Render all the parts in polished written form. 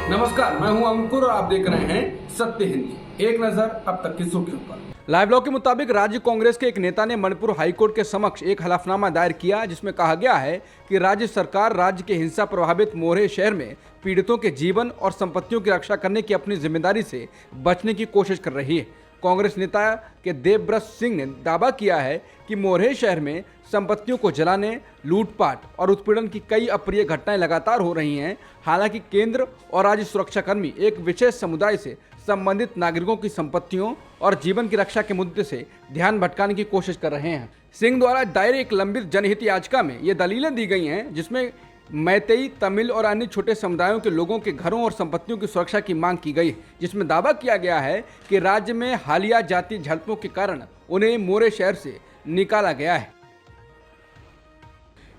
नमस्कार, मैं हूं अंकुर और आप देख रहे हैं सत्य हिंदी। एक नजर अब तक की सुर्खियों पर। लाइव ब्लॉग के मुताबिक राज्य कांग्रेस के एक नेता ने मणिपुर हाईकोर्ट के समक्ष एक हलफनामा दायर किया, जिसमें कहा गया है कि राज्य सरकार राज्य के हिंसा प्रभावित मोरहे शहर में पीड़ितों के जीवन और संपत्तियों की रक्षा करने की अपनी जिम्मेदारी से बचने की कोशिश कर रही है। कांग्रेस नेता के देवव्रत सिंह ने दावा किया है कि मोरहे शहर में संपत्तियों को जलाने, लूटपाट और उत्पीड़न की कई अप्रिय घटनाएं लगातार हो रही हैं। हालांकि केंद्र और राज्य सुरक्षाकर्मी एक विशेष समुदाय से संबंधित नागरिकों की संपत्तियों और जीवन की रक्षा के मुद्दे से ध्यान भटकाने की कोशिश कर रहे हैं। सिंह द्वारा दायर एक लंबित जनहित याचिका में ये दलीलें दी गई हैं, जिसमें मैतेई, तमिल और अन्य छोटे समुदायों के लोगों के घरों और संपत्तियों की सुरक्षा की मांग की गई, जिसमें दावा किया गया है कि राज्य में हालिया जातीय झड़पों के कारण उन्हें मोरे शहर से निकाला गया है।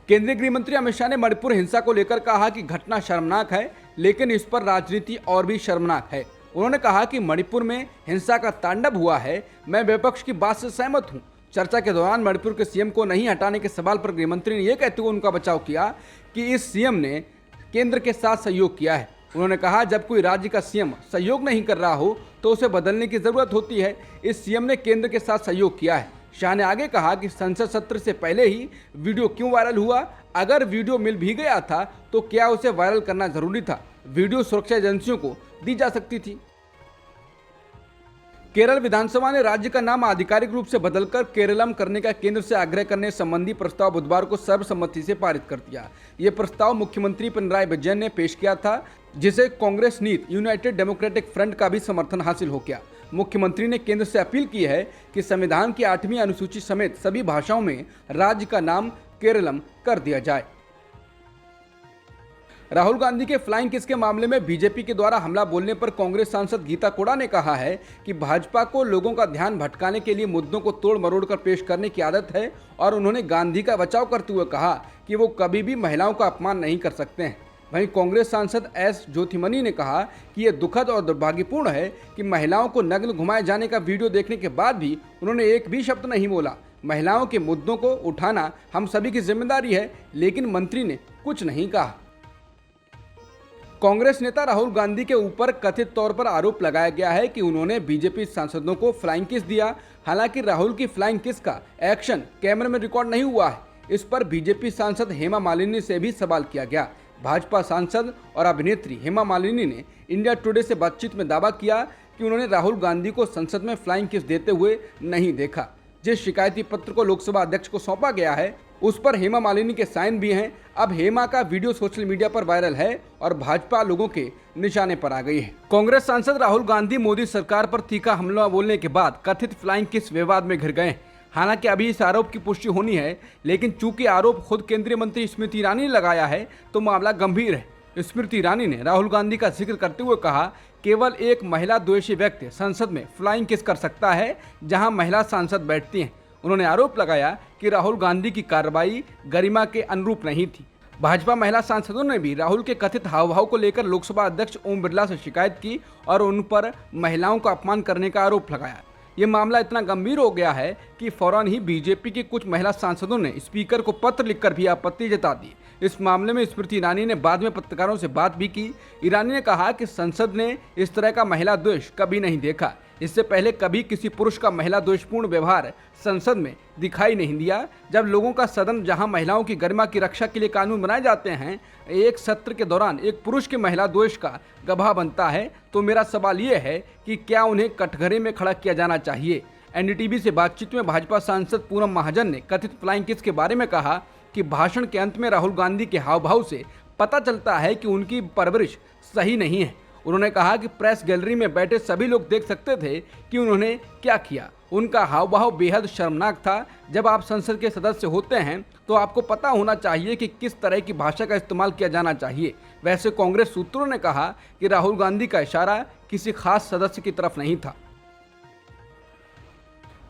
केंद्रीय गृह मंत्री अमित शाह ने मणिपुर हिंसा को लेकर कहा कि घटना शर्मनाक है, लेकिन इस पर राजनीति और भी शर्मनाक है। उन्होंने कहा कि मणिपुर में हिंसा का तांडव हुआ है। मैं विपक्ष की बात से सहमत हूं। चर्चा के दौरान मणिपुर के सीएम को नहीं हटाने के सवाल पर गृह मंत्री ने यह कहते हुए उनका बचाव किया कि इस सीएम ने केंद्र के साथ सहयोग किया है। उन्होंने कहा, जब कोई राज्य का सीएम सहयोग नहीं कर रहा हो तो उसे बदलने की जरूरत होती है। इस सीएम ने केंद्र के साथ सहयोग किया है। शाह ने आगे कहा कि संसद सत्र से पहले ही वीडियो क्यों वायरल हुआ? अगर वीडियो मिल भी गया था तो क्या उसे वायरल करना जरूरी था? वीडियो सुरक्षा एजेंसियों को दी जा सकती थी। केरल विधानसभा ने राज्य का नाम आधिकारिक रूप से बदलकर केरलम करने का केंद्र से आग्रह करने संबंधी प्रस्ताव बुधवार को सर्वसम्मति से पारित कर दिया। ये प्रस्ताव मुख्यमंत्री पिनराई विजयन ने पेश किया था, जिसे कांग्रेस नीति यूनाइटेड डेमोक्रेटिक फ्रंट का भी समर्थन हासिल हो गया। मुख्यमंत्री ने केंद्र से अपील की है कि संविधान की 8वीं अनुसूची समेत सभी भाषाओं में राज्य का नाम केरलम कर दिया जाए। राहुल गांधी के फ्लाइंग किस के मामले में बीजेपी के द्वारा हमला बोलने पर कांग्रेस सांसद गीता कोड़ा ने कहा है कि भाजपा को लोगों का ध्यान भटकाने के लिए मुद्दों को तोड़ मरोड़ कर पेश करने की आदत है, और उन्होंने गांधी का बचाव करते हुए कहा कि वो कभी भी महिलाओं का अपमान नहीं कर सकते हैं। वहीं कांग्रेस सांसद एस ज्योतिमणि ने कहा कि यह दुखद और दुर्भाग्यपूर्ण है कि महिलाओं को नग्न घुमाए जाने का वीडियो देखने के बाद भी उन्होंने एक भी शब्द नहीं बोला। महिलाओं के मुद्दों को उठाना हम सभी की जिम्मेदारी है, लेकिन मंत्री ने कुछ नहीं कहा। कांग्रेस नेता राहुल गांधी के ऊपर कथित तौर पर आरोप लगाया गया है कि उन्होंने बीजेपी सांसदों को फ्लाइंग किस दिया। हालांकि राहुल की फ्लाइंग किस का एक्शन कैमरे में रिकॉर्ड नहीं हुआ है। इस पर बीजेपी सांसद हेमा मालिनी से भी सवाल किया गया। भाजपा सांसद और अभिनेत्री हेमा मालिनी ने इंडिया टुडे से बातचीत में दावा किया कि उन्होंने राहुल गांधी को संसद में फ्लाइंग किस देते हुए नहीं देखा। जिस शिकायती पत्र को लोकसभा अध्यक्ष को सौंपा गया है उस पर हेमा मालिनी के साइन भी हैं। अब हेमा का वीडियो सोशल मीडिया पर वायरल है और भाजपा लोगों के निशाने पर आ गई है। कांग्रेस सांसद राहुल गांधी मोदी सरकार पर तीखा हमला बोलने के बाद कथित फ्लाइंग किस विवाद में घिर गए। हालांकि अभी इस आरोप की पुष्टि होनी है, लेकिन चूंकि आरोप खुद केंद्रीय मंत्री स्मृति ईरानी ने लगाया है तो मामला गंभीर है। स्मृति ईरानी ने राहुल गांधी का जिक्र करते हुए कहा, केवल एक महिला द्वेषी व्यक्ति संसद में फ्लाइंग किस कर सकता है जहां महिला सांसद बैठती हैं। उन्होंने आरोप लगाया कि राहुल गांधी की कार्रवाई गरिमा के अनुरूप नहीं थी। भाजपा महिला सांसदों ने भी राहुल के कथित हाव भाव को लेकर लोकसभा अध्यक्ष ओम बिरला से शिकायत की और उन पर महिलाओं का अपमान करने का आरोप लगाया। ये मामला इतना गंभीर हो गया है कि फौरन ही बीजेपी की कुछ महिला सांसदों ने स्पीकर को पत्र लिखकर भी आपत्ति जता दी। इस मामले में स्मृति ईरानी ने बाद में पत्रकारों से बात भी की। ईरानी ने कहा कि संसद ने इस तरह का महिला द्वेष कभी नहीं देखा। इससे पहले कभी किसी पुरुष का महिला द्वेषपूर्ण व्यवहार संसद में दिखाई नहीं दिया। जब लोगों का सदन, जहां महिलाओं की गरिमा की रक्षा के लिए कानून बनाए जाते हैं, एक सत्र के दौरान एक पुरुष के महिला द्वेष का गवाह बनता है, तो मेरा सवाल ये है कि क्या उन्हें कटघरे में खड़ा किया जाना चाहिए। एनडीटीवी से बातचीत में भाजपा सांसद पूनम महाजन ने कथित फ्लाइंग किस के बारे में कहा कि भाषण के अंत में राहुल गांधी के हाव भाव से पता चलता है कि उनकी परवरिश सही नहीं है। उन्होंने कहा कि प्रेस गैलरी में बैठे सभी लोग देख सकते थे कि उन्होंने क्या किया। उनका हाव भाव बेहद शर्मनाक था। जब आप संसद के सदस्य होते हैं तो आपको पता होना चाहिए कि किस तरह की भाषा का इस्तेमाल किया जाना चाहिए। वैसे कांग्रेस सूत्रों ने कहा कि राहुल गांधी का इशारा किसी खास सदस्य की तरफ नहीं था।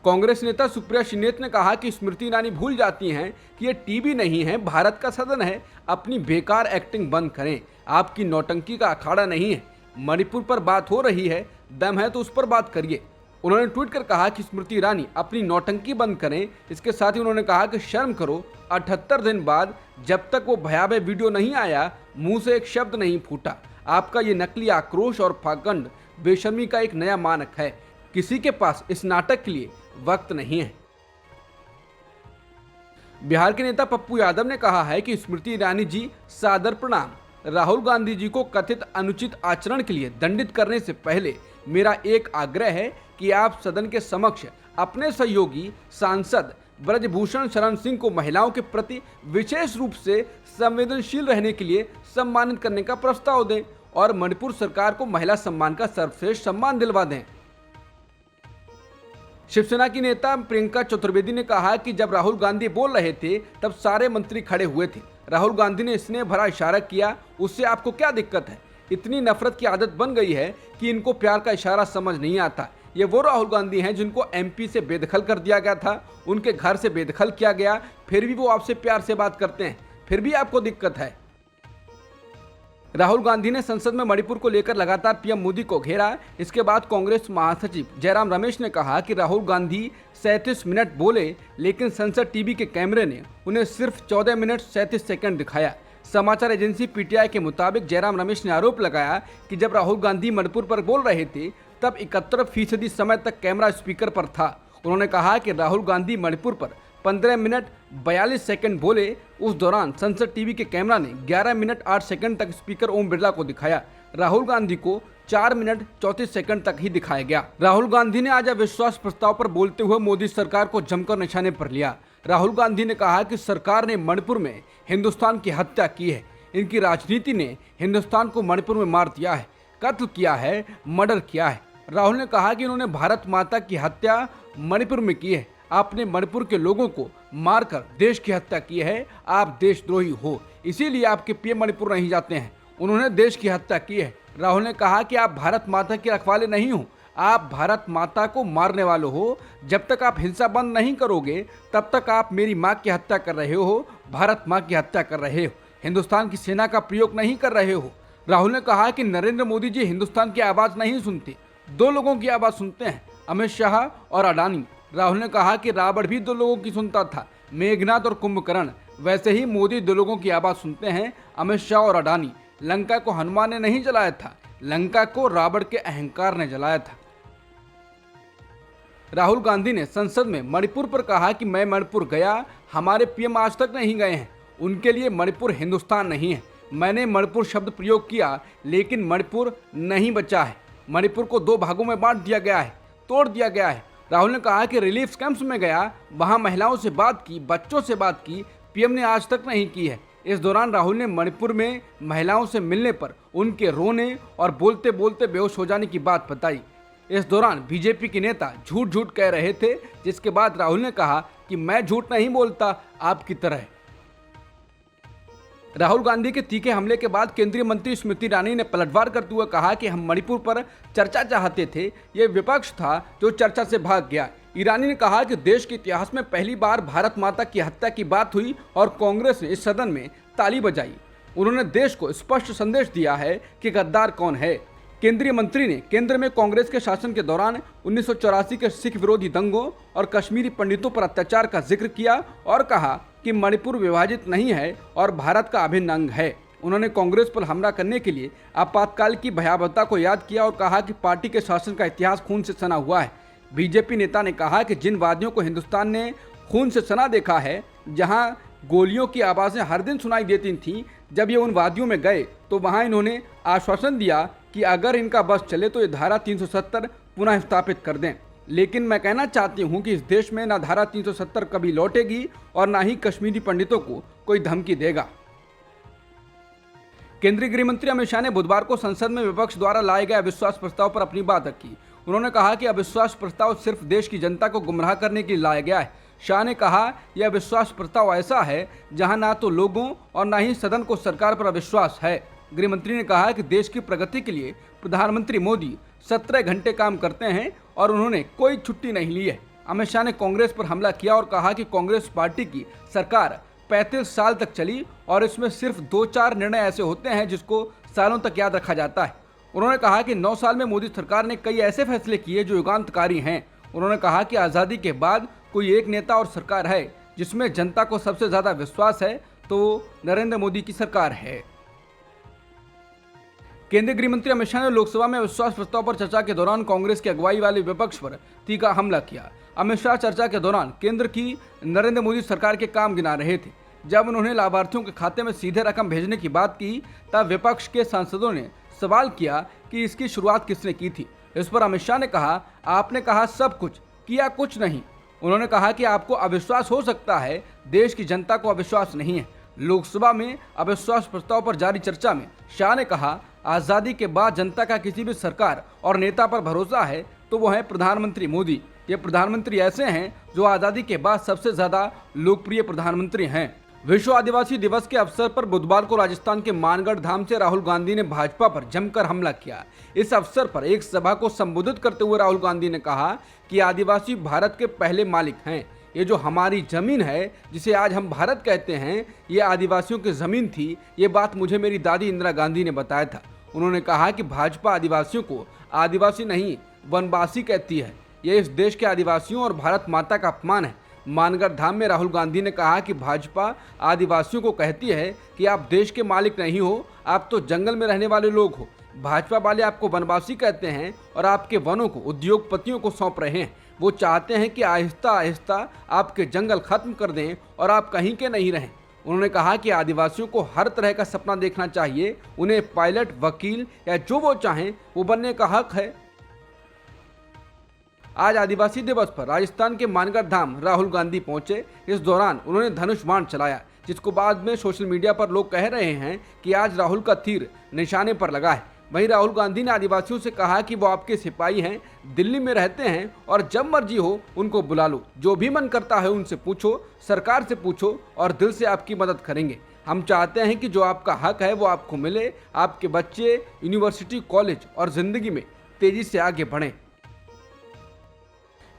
कांग्रेस नेता सुप्रिया श्रीनेत ने कहा कि स्मृति ईरानी भूल जाती हैं कि ये टीवी नहीं है, भारत का सदन है। अपनी बेकार एक्टिंग बंद करें। आपकी नौटंकी का अखाड़ा नहीं है। मणिपुर पर बात हो रही है, दम है तो उस पर बात करिए। उन्होंने ट्वीट कर कहा कि स्मृति ईरानी अपनी नौटंकी बंद करें। इसके साथ ही उन्होंने कहा कि शर्म करो, 78 दिन बाद जब तक वो भयावह वीडियो नहीं आया, मुंह से एक शब्द नहीं फूटा। आपका ये नकली आक्रोश और पाखंड बेशर्मी का एक नया मानक है। किसी के पास इस नाटक के लिए वक्त नहीं है। बिहार के नेता पप्पू यादव ने कहा है कि स्मृति ईरानी जी सादर प्रणाम। राहुल गांधी जी को कथित अनुचित आचरण के लिए दंडित करने से पहले मेरा एक आग्रह है कि आप सदन के समक्ष अपने सहयोगी सांसद ब्रजभूषण शरण सिंह को महिलाओं के प्रति विशेष रूप से संवेदनशील रहने के लिए सम्मानित करने का प्रस्ताव दें और मणिपुर सरकार को महिला सम्मान का सर्वश्रेष्ठ सम्मान दिलवा दें। शिवसेना की नेता प्रियंका चतुर्वेदी ने कहा कि जब राहुल गांधी बोल रहे थे तब सारे मंत्री खड़े हुए थे। राहुल गांधी ने स्नेह भरा इशारा किया, उससे आपको क्या दिक्कत है? इतनी नफरत की आदत बन गई है कि इनको प्यार का इशारा समझ नहीं आता। ये वो राहुल गांधी हैं जिनको एमपी से बेदखल कर दिया गया था, उनके घर से बेदखल किया गया, फिर भी वो आपसे प्यार से बात करते हैं, फिर भी आपको दिक्कत है। राहुल गांधी ने संसद में मणिपुर को लेकर लगातार पीएम मोदी को घेरा। इसके बाद कांग्रेस महासचिव जयराम रमेश ने कहा कि राहुल गांधी 37 मिनट बोले, लेकिन संसद टीवी के कैमरे ने उन्हें सिर्फ 14 मिनट 37 सेकंड दिखाया। समाचार एजेंसी पीटीआई के मुताबिक जयराम रमेश ने आरोप लगाया कि जब राहुल गांधी मणिपुर पर बोल रहे थे तब 71% समय तक कैमरा स्पीकर पर था। उन्होंने कहा कि राहुल गांधी मणिपुर पर 15 मिनट 42 सेकंड बोले। उस दौरान संसद टीवी के कैमरा ने 11 मिनट 8 सेकंड तक स्पीकर ओम बिरला को दिखाया। राहुल गांधी को 4 मिनट 34 सेकंड तक ही दिखाया गया। राहुल गांधी ने आज अविश्वास प्रस्ताव पर बोलते हुए मोदी सरकार को जमकर निशाने पर लिया। राहुल गांधी ने कहा कि सरकार ने मणिपुर में हिंदुस्तान की हत्या की है। इनकी राजनीति ने हिंदुस्तान को मणिपुर में मार दिया है, कत्ल किया है, मर्डर किया है। राहुल ने कहा कि उन्होंने भारत माता की हत्या मणिपुर में की है। आपने मणिपुर के लोगों को मारकर देश की हत्या की है। आप देशद्रोही हो, इसीलिए आपके पीएम मणिपुर नहीं जाते हैं। उन्होंने देश की हत्या की है। राहुल ने कहा कि आप भारत माता के रखवाले नहीं हो, आप भारत माता को मारने वाले हो। जब तक आप हिंसा बंद नहीं करोगे तब तक आप मेरी माँ की हत्या कर रहे हो, भारत माँ की हत्या कर रहे हो, हिंदुस्तान की सेना का प्रयोग नहीं कर रहे हो। राहुल ने कहा कि नरेंद्र मोदी जी हिंदुस्तान की आवाज़ नहीं सुनते, दो लोगों की आवाज़ सुनते हैं, अमित शाह और अडानी। राहुल ने कहा कि रावण भी दो लोगों की सुनता था, मेघनाथ और कुंभकर्ण। वैसे ही मोदी दो लोगों की आवाज़ सुनते हैं, अमित शाह और अडानी। लंका को हनुमान ने नहीं जलाया था, लंका को रावण के अहंकार ने जलाया था। राहुल गांधी ने संसद में मणिपुर पर कहा कि मैं मणिपुर गया, हमारे पीएम आज तक नहीं गए हैं। उनके लिए मणिपुर हिंदुस्तान नहीं है। मैंने मणिपुर शब्द प्रयोग किया, लेकिन मणिपुर नहीं बचा है। मणिपुर को 2 भागों में बांट दिया गया है, तोड़ दिया गया है। राहुल ने कहा कि रिलीफ कैंप्स में गया, वहां महिलाओं से बात की, बच्चों से बात की, पीएम ने आज तक नहीं की है। इस दौरान राहुल ने मणिपुर में महिलाओं से मिलने पर उनके रोने और बोलते बोलते बेहोश हो जाने की बात बताई। इस दौरान बीजेपी के नेता झूठ झूठ कह रहे थे, जिसके बाद राहुल ने कहा कि मैं झूठ नहीं बोलता आपकी तरह। राहुल गांधी के तीखे हमले के बाद केंद्रीय मंत्री स्मृति ईरानी ने पलटवार करते हुए कहा कि हम मणिपुर पर चर्चा चाहते थे, ये विपक्ष था जो चर्चा से भाग गया। ईरानी ने कहा कि देश के इतिहास में पहली बार भारत माता की हत्या की बात हुई और कांग्रेस ने इस सदन में ताली बजाई। उन्होंने देश को स्पष्ट संदेश दिया है कि गद्दार कौन है। केंद्रीय मंत्री ने केंद्र में कांग्रेस के शासन के दौरान 1984 के सिख विरोधी दंगों और कश्मीरी पंडितों पर अत्याचार का जिक्र किया और कहा कि मणिपुर विभाजित नहीं है और भारत का अभिन्न अंग है। उन्होंने कांग्रेस पर हमला करने के लिए आपातकाल की भयावहता को याद किया और कहा कि पार्टी के शासन का इतिहास खून से सना हुआ है। बीजेपी नेता ने कहा कि जिन वादियों को हिंदुस्तान ने खून से सना देखा है, जहां गोलियों की आवाज़ें हर दिन सुनाई देती थीं, जब ये उन वादियों में गए तो वहां इन्होंने आश्वासन दिया कि अगर इनका बस चले तो ये धारा 370 पुनः स्थापित कर दें। लेकिन मैं कहना चाहती हूं कि इस देश में ना धारा 370 कभी लौटेगी और ना ही कश्मीरी पंडितों को कोई धमकी देगा। केंद्रीय गृह मंत्री अमित शाह ने बुधवार को संसद में विपक्ष द्वारा लाए गए अविश्वास प्रस्ताव पर अपनी बात रखी। उन्होंने कहा कि अविश्वास प्रस्ताव सिर्फ देश की जनता को गुमराह करने के लिए लाया गया है। शाह ने कहा, यह अविश्वास प्रस्ताव ऐसा है जहां ना तो लोगों और ना ही सदन को सरकार पर अविश्वास है। गृह मंत्री ने कहा कि देश की प्रगति के लिए प्रधानमंत्री मोदी 17 घंटे काम करते हैं और उन्होंने कोई छुट्टी नहीं ली है। अमित शाह ने कांग्रेस पर हमला किया और कहा कि कांग्रेस पार्टी की सरकार 35 साल तक चली और इसमें सिर्फ 2-4 निर्णय ऐसे होते हैं जिसको सालों तक याद रखा जाता है। उन्होंने कहा कि 9 साल में मोदी सरकार ने कई ऐसे फैसले किए जो युगांतकारी हैं। उन्होंने कहा कि आज़ादी के बाद कोई एक नेता और सरकार है जिसमें जनता को सबसे ज़्यादा विश्वास है तो नरेंद्र मोदी की सरकार है। केंद्रीय गृह मंत्री अमित शाह ने लोकसभा में अविश्वास प्रस्ताव पर चर्चा के दौरान कांग्रेस की अगुवाई वाले विपक्ष पर तीखा हमला किया। अमित शाह चर्चा के दौरान केंद्र की नरेंद्र मोदी सरकार के काम गिना रहे थे। जब उन्होंने लाभार्थियों के खाते में सीधे रकम भेजने की बात की तब विपक्ष के सांसदों ने सवाल किया कि इसकी शुरुआत किसने की थी। इस पर अमित शाह ने कहा, आपने कहा सब कुछ, किया कुछ नहीं। उन्होंने कहा कि आपको अविश्वास हो सकता है, देश की जनता को अविश्वास नहीं है। लोकसभा में अविश्वास प्रस्ताव पर जारी चर्चा में शाह ने कहा, आज़ादी के बाद जनता का किसी भी सरकार और नेता पर भरोसा है तो वो है प्रधानमंत्री मोदी। ये प्रधानमंत्री ऐसे हैं जो आज़ादी के बाद सबसे ज़्यादा लोकप्रिय प्रधानमंत्री हैं। विश्व आदिवासी दिवस के अवसर पर बुधवार को राजस्थान के मानगढ़ धाम से राहुल गांधी ने भाजपा पर जमकर हमला किया। इस अवसर पर एक सभा को संबोधित करते हुए राहुल गांधी ने कहा कि आदिवासी भारत के पहले मालिक हैं। ये जो हमारी जमीन है जिसे आज हम भारत कहते हैं, ये आदिवासियों की जमीन थी। ये बात मुझे मेरी दादी इंदिरा गांधी ने बताया था। उन्होंने कहा कि भाजपा आदिवासियों को आदिवासी नहीं वनवासी कहती है। ये इस देश के आदिवासियों और भारत माता का अपमान है। मानगढ़ धाम में राहुल गांधी ने कहा कि भाजपा आदिवासियों को कहती है कि आप देश के मालिक नहीं हो, आप तो जंगल में रहने वाले लोग हो। भाजपा वाले आपको वनवासी कहते हैं और आपके वनों को उद्योगपतियों को सौंप रहे हैं। वो चाहते हैं कि आहिस्ता आहिस्ता आपके जंगल खत्म कर दें और आप कहीं के नहीं रहें। उन्होंने कहा कि आदिवासियों को हर तरह का सपना देखना चाहिए। उन्हें पायलट, वकील या जो वो चाहें वो बनने का हक है। आज आदिवासी दिवस पर राजस्थान के मानगढ़ धाम राहुल गांधी पहुंचे। इस दौरान उन्होंने धनुष बाण चलाया, जिसको बाद में सोशल मीडिया पर लोग कह रहे हैं कि आज राहुल का तीर निशाने पर लगा है। वहीं राहुल गांधी ने आदिवासियों से कहा कि वो आपके सिपाही हैं, दिल्ली में रहते हैं और जब मर्जी हो उनको बुला लो, जो भी मन करता है उनसे पूछो, सरकार से पूछो और दिल से आपकी मदद करेंगे। हम चाहते हैं कि जो आपका हक है वो आपको मिले, आपके बच्चे यूनिवर्सिटी, कॉलेज और जिंदगी में तेजी से आगे बढ़ें।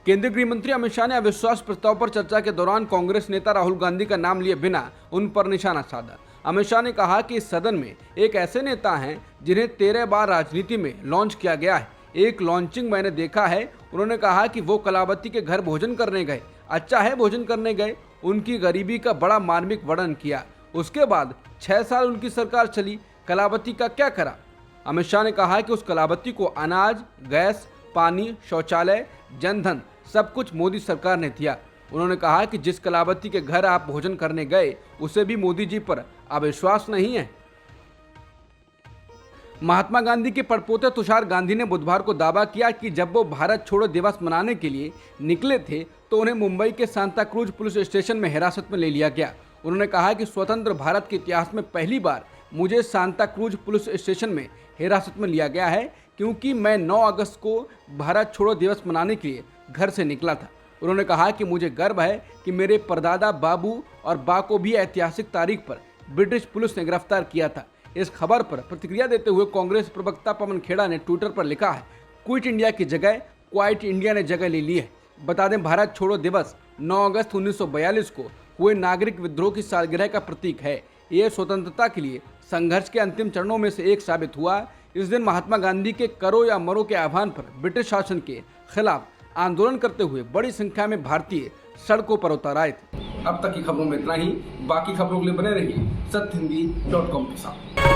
केंद्रीय गृह मंत्री अमित शाह ने अविश्वास प्रस्ताव पर चर्चा के दौरान कांग्रेस नेता राहुल गांधी का नाम लिए बिना उन पर निशाना साधा। अमित शाह ने कहा कि इस सदन में एक ऐसे नेता हैं जिन्हें 13 बार राजनीति में लॉन्च किया गया है। एक लॉन्चिंग मैंने देखा है। उन्होंने कहा कि वो कलावती के घर भोजन करने गए। अच्छा है, भोजन करने गए, उनकी गरीबी का बड़ा मार्मिक वर्णन किया। उसके बाद 6 साल उनकी सरकार चली, कलावती का क्या करा। अमित शाह ने कहा कि उस कलावती को अनाज, गैस, पानी, शौचालय, जनधन सब कुछ मोदी सरकार ने दिया। उन्होंने कहा कि जिस कलावती के घर आप भोजन करने गए उसे भी मोदी जी पर अविश्वास नहीं है। महात्मा गांधी के पड़पोते तुषार गांधी ने बुधवार को दावा किया कि जब वो भारत छोड़ो दिवस मनाने के लिए निकले थे तो उन्हें मुंबई के सांता क्रूज पुलिस स्टेशन में हिरासत में ले लिया गया। उन्होंने कहा कि स्वतंत्र भारत के इतिहास में पहली बार मुझे सांता क्रूज पुलिस स्टेशन में हिरासत में लिया गया है, क्योंकि मैं 9 अगस्त को भारत छोड़ो दिवस मनाने के लिए घर से निकला था। उन्होंने कहा कि मुझे गर्व है कि मेरे परदादा बाबू और बा को भी ऐतिहासिक तारीख पर ब्रिटिश पुलिस ने गिरफ्तार किया था। इस खबर पर प्रतिक्रिया देते हुए कांग्रेस प्रवक्ता पवन खेड़ा ने ट्विटर पर लिखा है, क्विट इंडिया की जगह क्वाइट इंडिया ने जगह ले ली है। बता दें, भारत छोड़ो दिवस 9 अगस्त 1942 को हुए नागरिक विद्रोह की सालगिरह का प्रतीक है। ये स्वतंत्रता के लिए संघर्ष के अंतिम चरणों में से एक साबित हुआ। इस दिन महात्मा गांधी के करो या मरो के आह्वान पर ब्रिटिश शासन के खिलाफ आंदोलन करते हुए बड़ी संख्या में भारतीय सड़कों पर उतर आए थे। अब तक की खबरों में इतना ही। बाकी खबरों के लिए बने रहिए सत्यहिंदी.com के साथ।